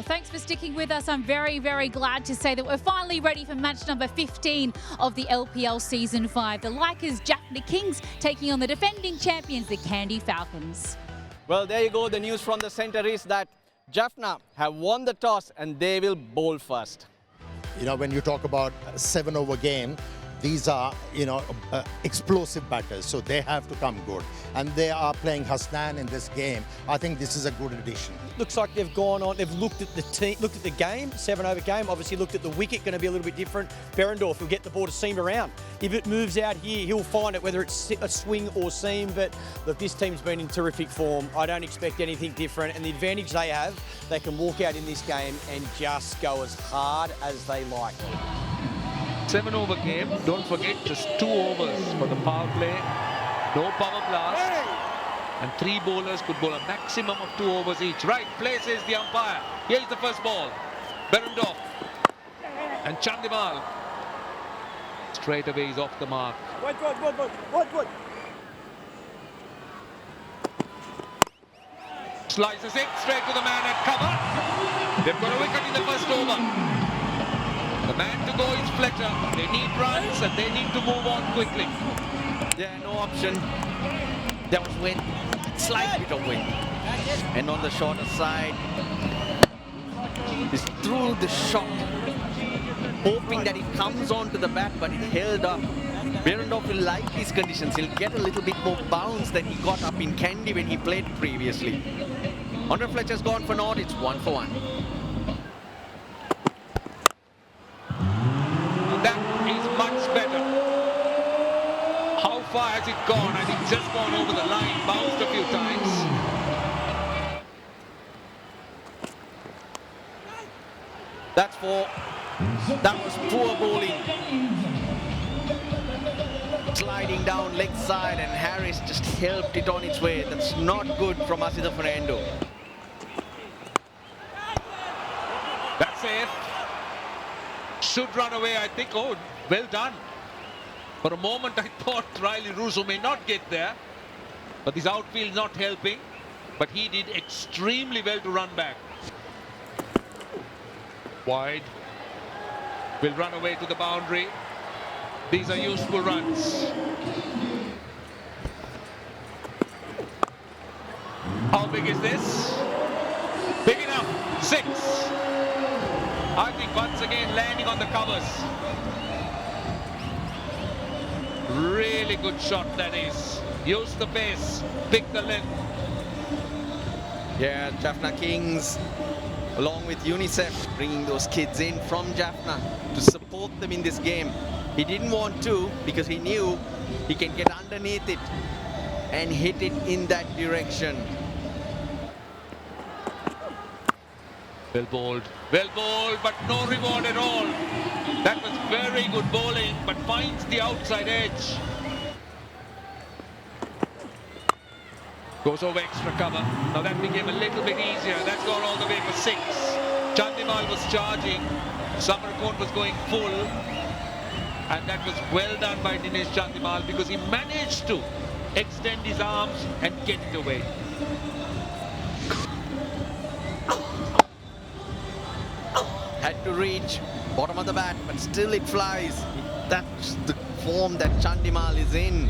thanks for sticking with us. I'm very, very glad to say that we're finally ready for match number 15 of the LPL Season 5. The Lakers Jaffna Kings taking on the defending champions, the Kandy Falcons. Well, there you go. The news from the centre is that Jaffna have won the toss and they will bowl first. You know, when you talk about a 7-over game, these are, explosive batters, so they have to come good. And they are playing Hasnan in this game. I think this is a good addition. Looks like they've gone on, they've looked at the team, looked at the game, 7-over game, obviously looked at the wicket, going to be a little bit different. Berendorf will get the ball to seam around. If it moves out here, he'll find it, whether it's a swing or seam. But look, this team's been in terrific form. I don't expect anything different. And the advantage they have, they can walk out in this game and just go as hard as they like. 7-over game, don't forget, just 2 overs for the power play, no power blast, and 3 bowlers could bowl a maximum of 2 overs each. Right, places the umpire. Here's the first ball. Berendorf and Chandimal. Straight away he's off the mark. What? Slices it straight to the man at cover. They've got a wicket in the first over. The man to go is Fletcher. They need runs and they need to move on quickly. Yeah, no option. That was wind. Slight bit of wind. And on the shorter side, he's threw the shot, hoping that it comes onto the bat, but it held up. Berendorf will like these conditions. He'll get a little bit more bounce than he got up in Kandy when he played previously. Andre Fletcher's gone for naught. It's 1 for 1. Much better. How far has it gone? I think just gone over the line, bounced a few times. That's 4. That was poor bowling. Sliding down leg side and Harris just helped it on its way. That's not good from Asida Fernando. That's it. Should run away, I think. Oh, well done. For a moment, I thought Riley Russo may not get there, but his outfield not helping. But he did extremely well to run back. Wide. Will run away to the boundary. These are useful runs. How big is this? Big enough. 6. I think once again landing on the covers. Really good shot that is. Use the pace, pick the length. Yeah, Jaffna Kings, along with UNICEF, bringing those kids in from Jaffna to support them in this game. He didn't want to because he knew he can get underneath it and hit it in that direction. Well bowled, but no reward at all. That was very good bowling, but finds the outside edge. Goes over extra cover. Now that became a little bit easier. That's gone all the way for 6. Chandimal was charging. Samarkand was going full. And that was well done by Dinesh Chandimal because he managed to extend his arms and get it away. Had to reach bottom of the bat, but still it flies. That's the form that Chandimal is in.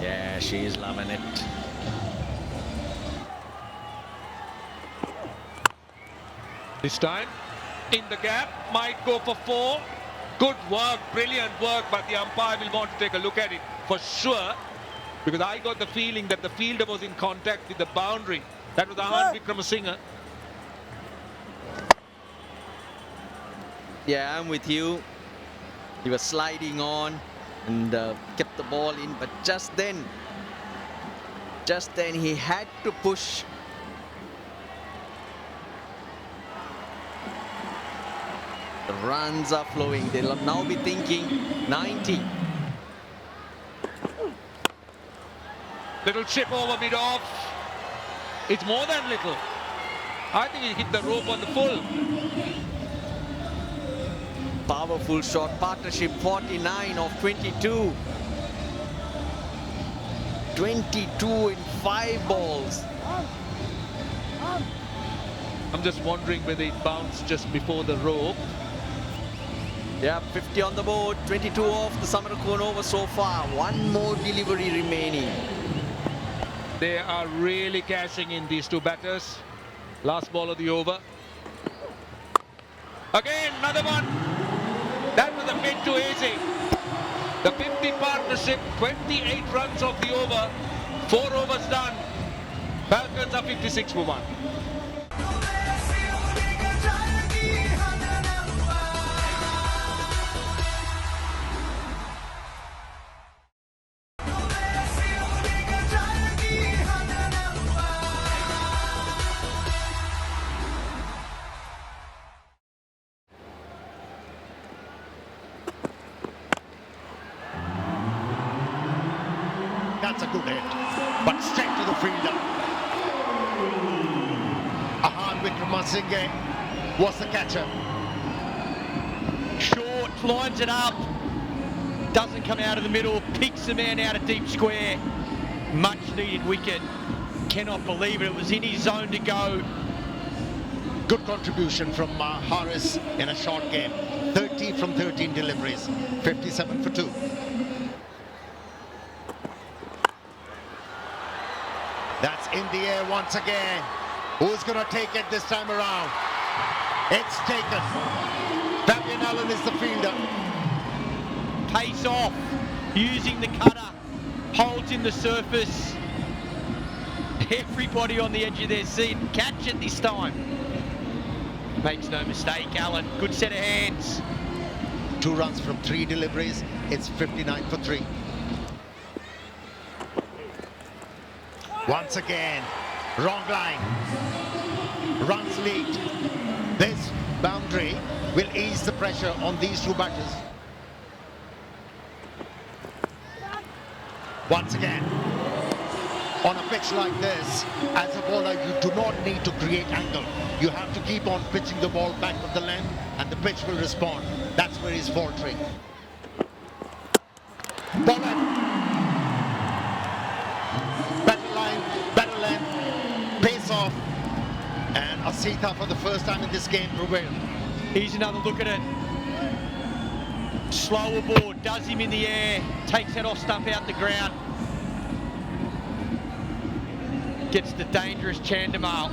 Yeah, she's loving it. This time, in the gap, might go for 4. Good work, brilliant work, but the umpire will want to take a look at it for sure. Because I got the feeling that the fielder was in contact with the boundary. That was Aman Wickramasinghe. Yeah, I'm with you. He was sliding on and kept the ball in, but just then he had to push. The runs are flowing. They'll now be thinking 90. Little chip over mid-off. It's more than little. I think he hit the rope on the full. Powerful shot, partnership 49 of 22. 22 in 5 balls. I'm just wondering whether it bounced just before the rope. Yeah, 50 on the board, 22 off the Samarakon over so far. One more delivery remaining. They are really cashing in, these two batters. Last ball of the over. Again, another one. That was a bit too easy. The 50 partnership, 28 runs off the over. 4 overs done. Falcons are 56 for 1. That's a good hit, but straight to the fielder. Vikramasinghe was the catcher. Short, lines it up. Doesn't come out of the middle. Picks the man out of deep square. Much needed wicket. Cannot believe it. It was in his zone to go. Good contribution from Harris in a short game. 30 from 13 deliveries, 57 for 2. That's in the air once again. Who's going to take it this time around? It's taken. Fabian Allen is the fielder. Pace off, using the cutter. Holds in the surface. Everybody on the edge of their seat. Catch it this time. Makes no mistake, Allen. Good set of hands. 2 runs from 3 deliveries. It's 59 for 3. Once again, wrong line. Runs lead. This boundary will ease the pressure on these 2 batters. Once again, on a pitch like this, as a bowler, you do not need to create angle. You have to keep on pitching the ball back of the length and the pitch will respond. That's where he's faltering. Bowler. Better length, pace off, and Asita for the first time in this game prevailed. Here's another look at it. Slower ball, does him in the air, takes that off stump out the ground. Gets the dangerous Chandimal.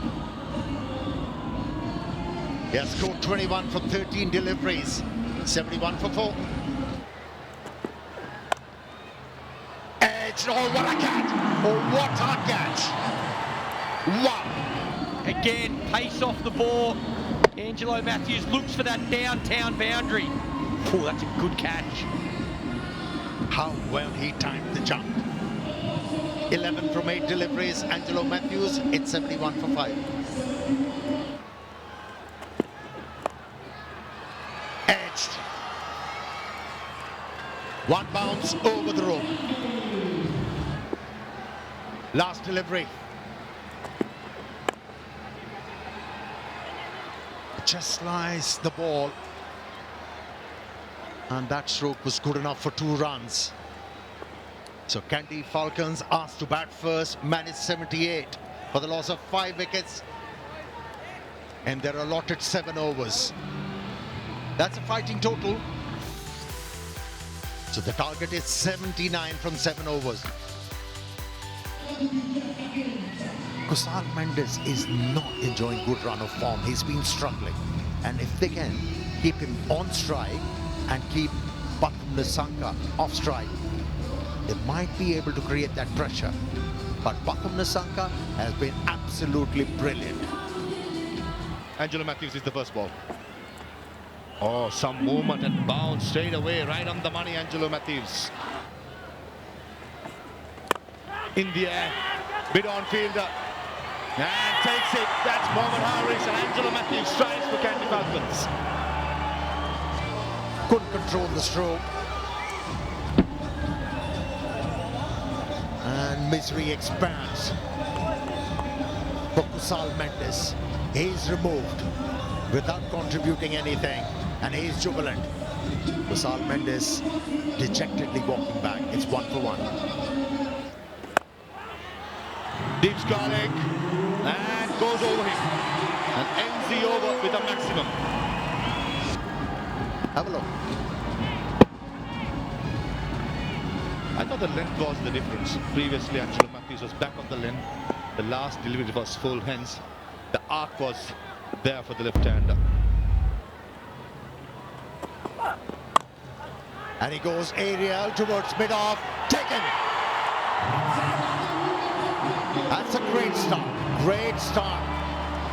He has scored 21 from 13 deliveries, 71 for 4. Edge, oh what a catch! Oh what a catch! Wow! Again, pace off the ball. Angelo Matthews looks for that downtown boundary. Oh, that's a good catch. How well he timed the jump. 11 from 8 deliveries. Angelo Matthews, it's 71 for 5. Edged. 1 bounce over the rope. Last delivery. Just slice the ball. And that stroke was good enough for 2 runs. So Kandy Falcons asked to bat first, managed 78 for the loss of 5 wickets. And they're allotted 7 overs. That's a fighting total. So the target is 79 from 7 overs. Kusal Mendes is not enjoying good run of form. He's been struggling. And if they can keep him on strike and keep Batham Nissanka off strike, they might be able to create that pressure. But Batham Nissanka has been absolutely brilliant. Angelo Matthews is the first ball. Oh, some movement and bounce straight away, right on the money, Angelo Matthews. In the air, bid on fielder. And takes it. That's Mohammad Harris, and Angelo Matthews strides for Kandy Falcons. Couldn't control the stroke. And misery expands for Kusal Mendes. He's removed without contributing anything, and he's jubilant. Kusal Mendes dejectedly walking back. It's 1 for 1. Deep scoring and goes over him and ends the over with a maximum. Have a look. I thought the length was the difference. Previously, Angelo Matthews was back on the length. The last delivery was full, hence the arc was there for the left-hander. And he goes aerial towards mid-off. Taken. That's a great start. Great start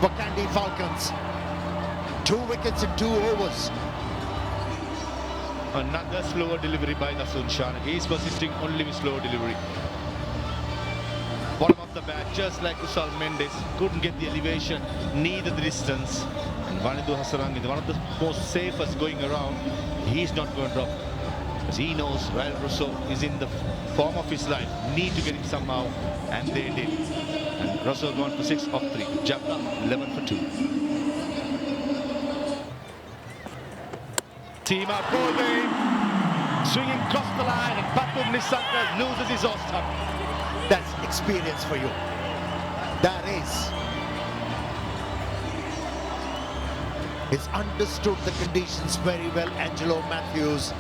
for Kandy Falcons. 2 wickets in 2 overs. Another slower delivery by Dasun Shanaka. He's persisting only with slow delivery. Bottom of the bat, just like Kusal Mendes, couldn't get the elevation, neither the distance. And Vanidhu Hasaranga, one of the most safest going around, he's not going to drop. Because he knows Rael Russo is in the form of his life, need to get it somehow, and they did. And Russo gone for 6 of 3. Jaffna 11 for 2. Team up bowling, swinging across the line, and Patu Nissanka loses his off stump. That's experience for you. That is. He's understood the conditions very well, Angelo Matthews.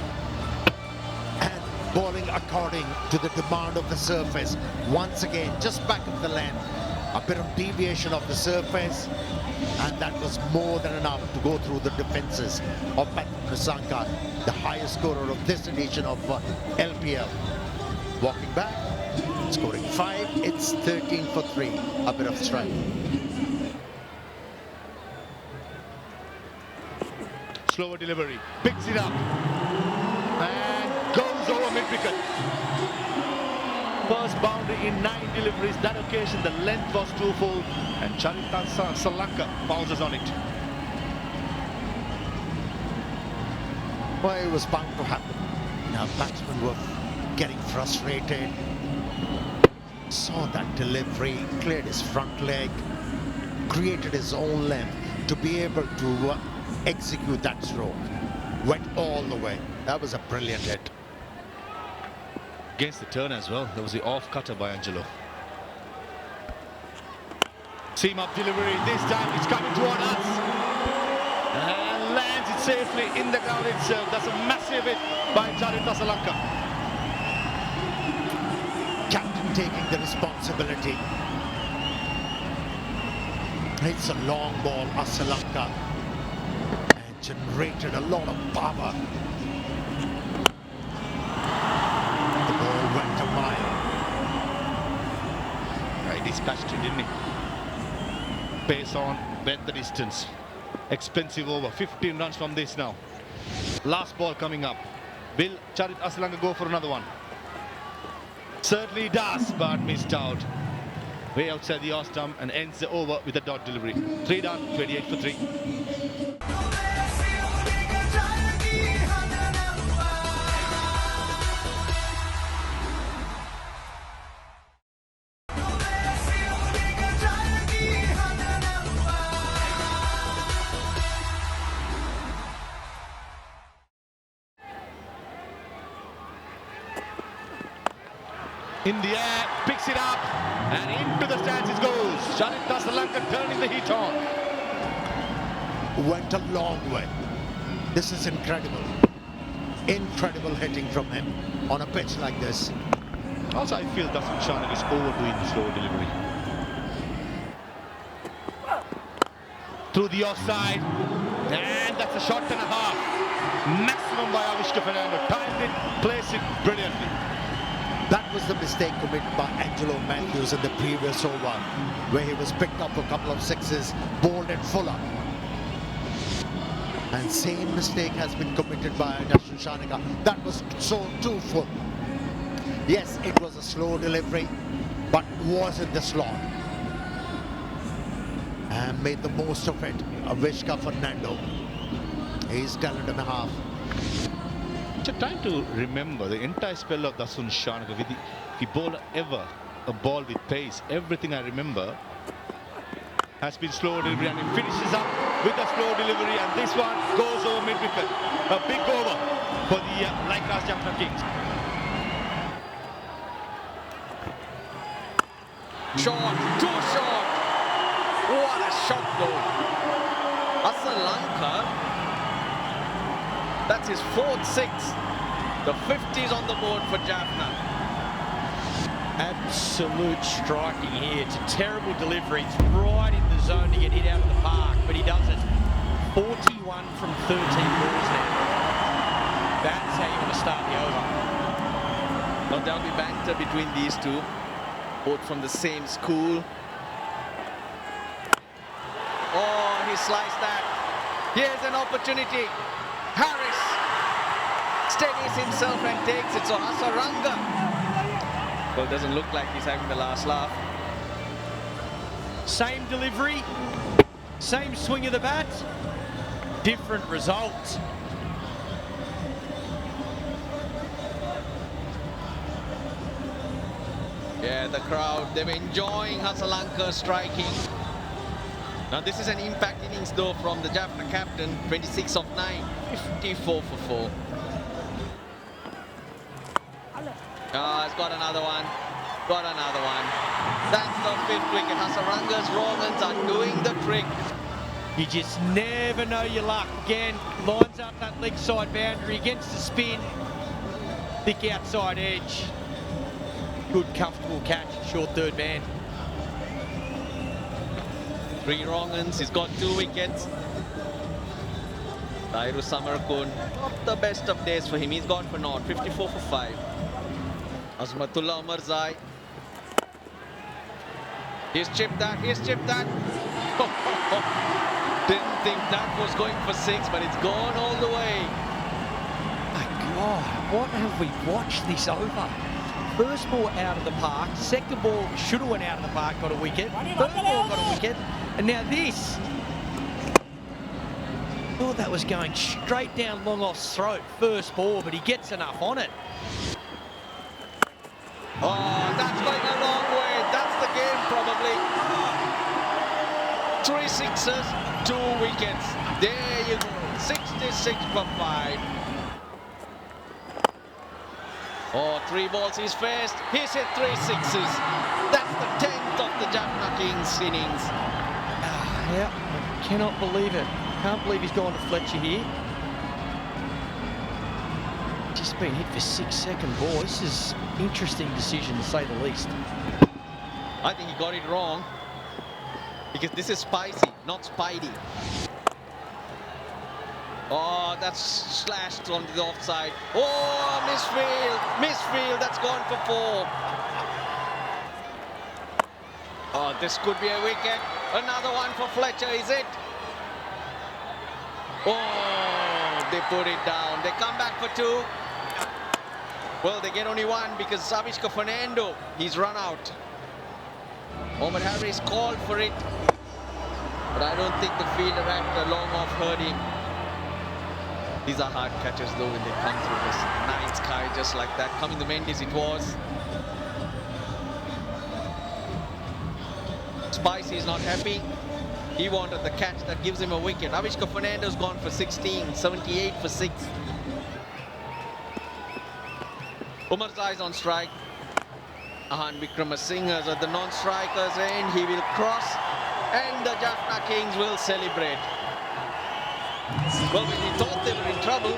And bowling according to the demand of the surface. Once again, just back of the length. A bit of deviation of the surface. And that was more than enough to go through the defenses of Patu Nissanka, the highest scorer of this edition of LPL. Walking back. Scoring 5, it's 13 for 3. A bit of strike. Slower delivery, picks it up and goes over mid-wicket. First boundary in 9 deliveries. That occasion the length was too full and Charita Salanka bounces on it. Well, it was bound to happen. Now batsmen were getting frustrated. Saw that delivery, cleared his front leg, created his own length to be able to execute that stroke. Went all the way. That was a brilliant hit. Against the turn as well, there was the off cutter by Angelo. Seam up delivery, this time it's coming toward us. And lands it safely in the ground itself. That's a massive hit by Charita Salanka. Captain taking the responsibility. It's a long ball, Asalanka, and generated a lot of power. The ball went a mile. Right, he dispatched it, didn't he? Pace on, bet the distance. Expensive over, 15 runs from this now. Last ball coming up. Will Charita Asalanka go for another one? Certainly does, but missed out. Way outside the off stump and ends the over with a dot delivery. 3 done, 28 for 3. In the air, picks it up, and into the stands it goes. Charita Salanka turning the heat on. Went a long way. This is incredible. Incredible hitting from him on a pitch like this. Also, I feel Dasun Shanaka is overdoing the slow delivery. Through the offside, and that's a shot and a half. Maximum by Avishka Fernando. Timed it, placed it brilliantly. That was the mistake committed by Angelo Matthews in the previous over, where he was picked up a couple of sixes, bowled and full up. And same mistake has been committed by Dasun Shanaka. That was so too full. Yes, it was a slow delivery, but was in the slot. And made the most of it. Avishka Fernando. He's talent and a half. It's time to remember the entire spell of Dasun Shanaka with the bowler ever a ball with pace. Everything I remember has been slow delivery, and he finishes up with a slow delivery, and this one goes over mid-wicket. A big over for the Jaffna Kings. Short, too short. What a shot though. Sri that's his 4th six. The 50's on the board for Jaffna. Absolute striking here. It's a terrible delivery. It's right in the zone to get hit out of the park, but he does it. 41 from 13 balls now. That's how you want to start the over. Now there'll be banter between these two, both from the same school. Oh, he sliced that. Here's an opportunity. Harris steadies himself and takes it. So Hasaranga, well, it doesn't look like he's having the last laugh. Same delivery, same swing of the bat, different result. Yeah, the crowd, they were enjoying Hasalanka striking. Now this is an impact innings though from the Jaffna captain, 26 of 9, 54 for 4. He's got another one. Got another one. That's the 5th wicket. Hasaranga's Romans are doing the trick. You just never know your luck. Again, lines up that leg side boundary against the spin. Thick outside edge. Good comfortable catch, short third man. 3 wrong-uns, he's got 2 wickets. Tairu Samarkund, not the best of days for him. He's gone for naught, 54 for 5. Azmatullah Umarzai. He's chipped that, he's chipped that. Didn't think that was going for 6, but it's gone all the way. My God, what have we watched this over? First ball out of the park, second ball should have went out of the park, got a wicket. Third ball got a wicket, and now this. Thought that was going straight down long off's throat, first ball, but he gets enough on it. Oh, that's going a long way. That's the game probably. 3 sixes, 2 wickets. There you go, 66 for 5. Oh, 3 balls he's faced. He's hit 3 sixes. That's the 10th of the Jaffna Kings innings. Yeah, I cannot believe it. Can't believe he's gone to Fletcher here. Just been hit for 6 second ball. This is interesting decision to say the least. I think he got it wrong because this is spicy, not Spidey. Oh, that's slashed onto the offside. Oh, misfield, that's gone for 4. Oh, this could be a wicket. Another one for Fletcher, is it? Oh, they put it down. They come back for 2. Well, they get only 1 because Savishka Fernando, he's run out. Mohammad Harris called for it, but I don't think the fielder at the long off heard him. These are hard catches though when they come through this night sky just like that. Coming the Mendes it was. Spicy is not happy. He wanted the catch that gives him a wicket. Avishka Fernando's gone for 16, 78 for 6. Umarzai is on strike. Ahan Wickramasinghe at the non-strikers end. He will cross and the Jaffna Kings will celebrate. Well, when we thought they were in trouble,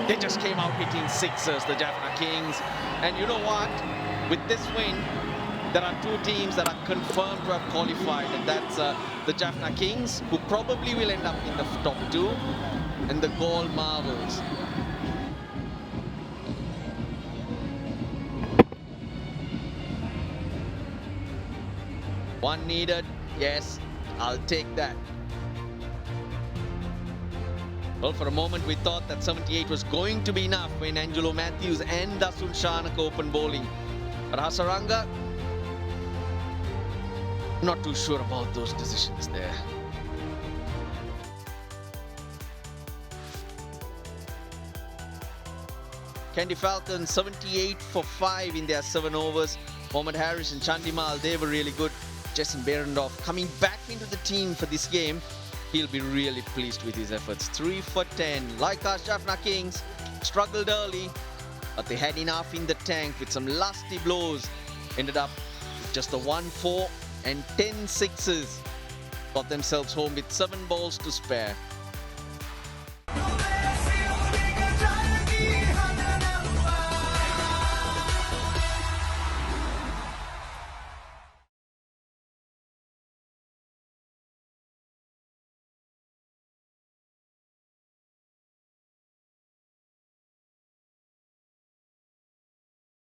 they just came out hitting 6ers, the Jaffna Kings. And you know what? With this win, there are 2 teams that are confirmed to have qualified, and that's the Jaffna Kings, who probably will end up in the top 2, and the Gaul Marvels. One needed, yes, I'll take that. Well, for a moment we thought that 78 was going to be enough when Angelo Matthews and Dasun Shanaka open bowling. But Hasaranga, not too sure about those decisions there. Kandy Falcons 78 for 5 in their 7 overs. Mohammad Harris and Chandimal, they were really good. Jason Behrendorff coming back into the team for this game. He'll be really pleased with his efforts. 3 for 10. Like our Jaffna Kings, struggled early, but they had enough in the tank with some lusty blows. Ended up Just the 1-4 and 10 sixes. Got themselves home with 7 balls to spare.